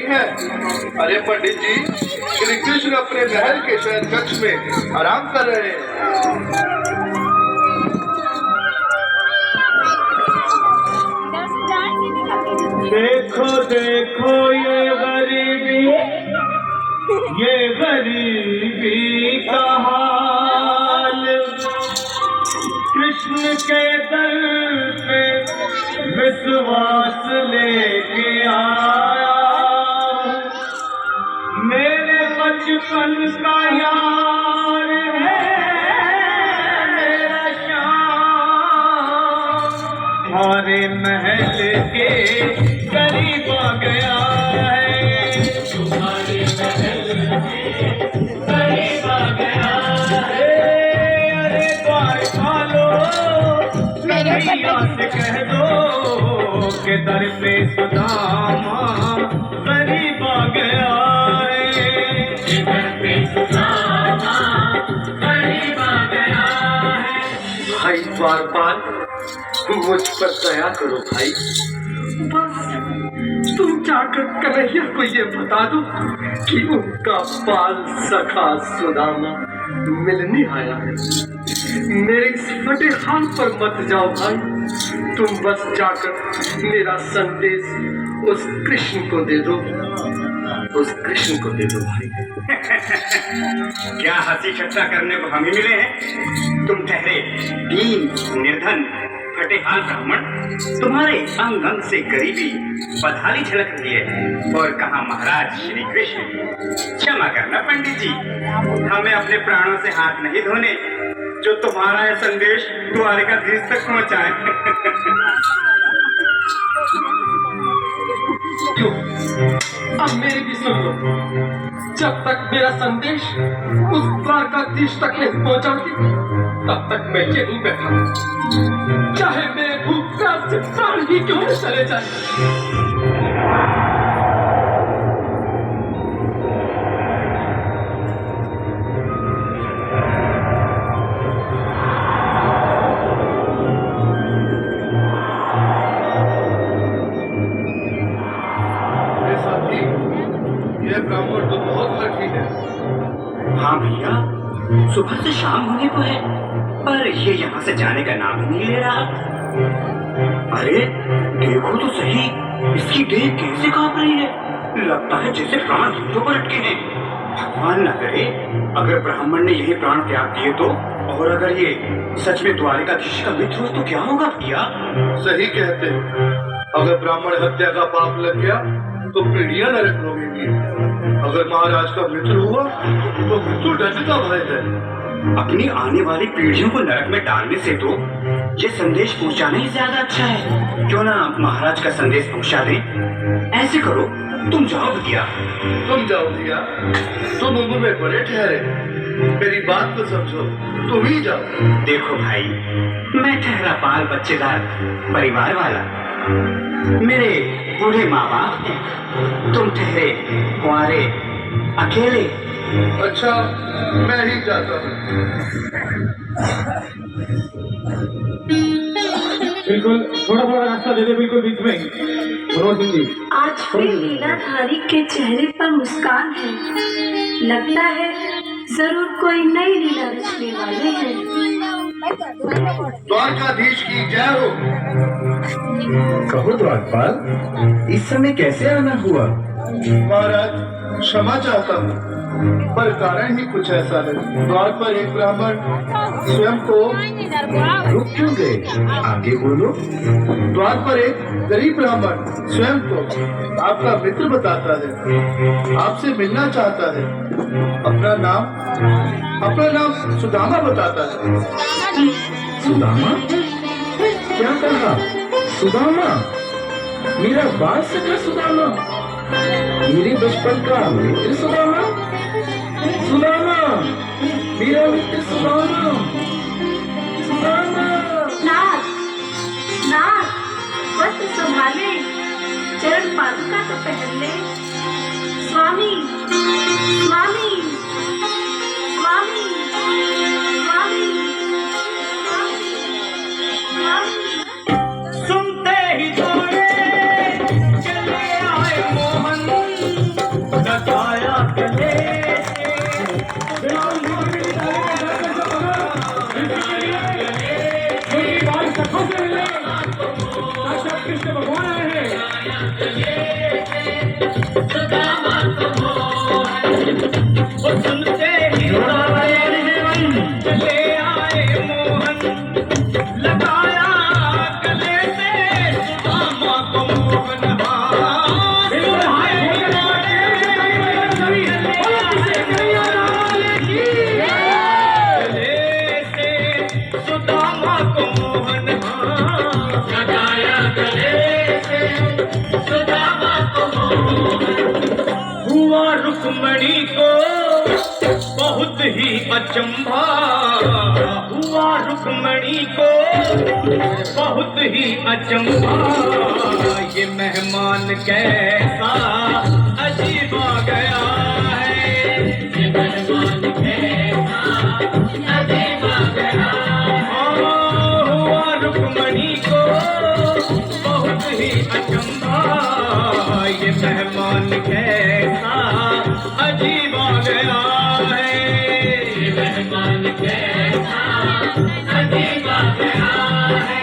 है। अरे पंडित जी, श्री कृष्ण अपने महल के शयन कक्ष में आराम कर रहे हैं। देखो देखो ये गरीबी का हाल, कृष्ण के दर पे विश्वास लेके आया, मेरे बचपन का यार है मेरा श्याम, हमारे महल के करीब आ गया है, तुम्हारे महल के करीब आ गया है। अरे द्वार खोलो, कन्हैया से कह दो कि दर पे सुदामा करीब आ गया है, दर पे सुदामा करीब आ गया है। भाई द्वारपाल, मुझ पर दया करो भाई। बस तुम जाकर कन्हैया को ये बता दो कि उनका बाल सखा सुदामा मिलने आया है। मेरे इस फटे हाल पर मत जाओ भाई, तुम बस जाकर मेरा संदेश उस कृष्ण को दे दो, उस कृष्ण को दे दो भाई। क्या हंसी ठट्टा करने को हम ही मिले हैं? तुम ठहरे दीन निर्धन फटे हाल ब्राह्मण, तुम्हारे अंग अंग से गरीबी बदहाली झलक रही है। और कहा महाराज श्री कृष्ण। क्षमा करना पंडित जी, हमें अपने प्राणों से हाथ नहीं धोने जो तुम्हारा यह संदेश द्वारिकाधीश तक पहुंचाए। क्यों? अब मेरी भी सुन लो, जब तक मेरा संदेश उस द्वारकाधीश तक नहीं पहुंचाती तब तक मैं यहीं बैठा हूं, चाहे मेरे भूख प्यास से प्राण ही क्यों न चले जाए। ब्राह्मण तो बहुत कठिन है। हाँ भैया, सुबह से शाम होने को है पर ये यहाँ से जाने का नाम ही नहीं ले रहा। अरे देखो तो सही, इसकी देह कैसे कांप रही है, लगता है जैसे प्राण धुंधों पर अटके हैं। भगवान न करे अगर ब्राह्मण ने यही प्राण त्याग दिए तो, और अगर ये सच में द्वारिकाधीश का मित्र हो तो क्या होगा भैया? सही कहते हो, अगर ब्राह्मण हत्या का पाप लग गया तो पीढ़ियां नरक भोगेंगी, अगर महाराज का मित्र हुआ तो मृत्यु दंड का भय है। अपनी आने वाली पीढ़ियों को नरक में डालने से तो ये संदेश पहुंचाना ही ज्यादा अच्छा है। क्यों ना महाराज का संदेश पहुंचा दें? ऐसे करो, तुम जाओ भैया। तुम जाओ भैया, तुम उम्र में बड़े ठहरे, मेरी बात को समझो, तुम ही जाओ। देखो भाई, मैं ठहरा बाल बच्चेदार परिवार वाला, मेरे बूढ़े माँ बाप हैं, तुम ठहरे कुंवारे अकेले। अच्छा, मैं ही जाता हूँ। बिल्कुल, थोड़ा थोड़ा रास्ता दे दे, बिल्कुल बीच में। मनोज सिंह जी, आज फिर लीलाधारी के चेहरे पर मुस्कान है, लगता है जरूर कोई नई लीला रचने वाले हैं। द्वारकाधीश की जय हो। कहो द्वारपाल, इस समय कैसे आना हुआ? महाराज क्षमा चाहता हूँ, पर कारण ही कुछ ऐसा है। द्वार पर एक ब्राह्मण स्वयं को रुक क्यों गए? आगे बोलो। द्वार पर एक गरीब ब्राह्मण स्वयं को आपका मित्र बताता है, आपसे मिलना चाहता है। अपना नाम सुदामा बताता है। सुदामा? क्या कहा? सुदामा? मेरा बाल सखा सुदामा? मेरे बचपन का मित्र सुदामा? सुदामा, मेरा मित्र सुदामा, सुदामा। नाथ, नाथ, वस्त्र संभाले, चरण पादुका तो पहन ले। स्वामी, स्वामी, स्वामी, स्वामी, स्वामी। सुनते ही दौड़े चले आए मोहन, सुदामा को मोहन, वो सुनते ही ले आए मोहन, लगाया गले से सुदामा को मोहन। हुआ रुक्मणी को बहुत ही अचंभा, हुआ रुक्मणी को बहुत ही अचंभा, ये मेहमान कैसा अजीब आ गया है, ये मेहमान कैसा अजीब आ गया है। हुआ रुक्मणी को बहुत ही अचंभा, ये मेहमान कैसा अजीब आ गया है, ये मेहमान कैसा अजीब आ गया है।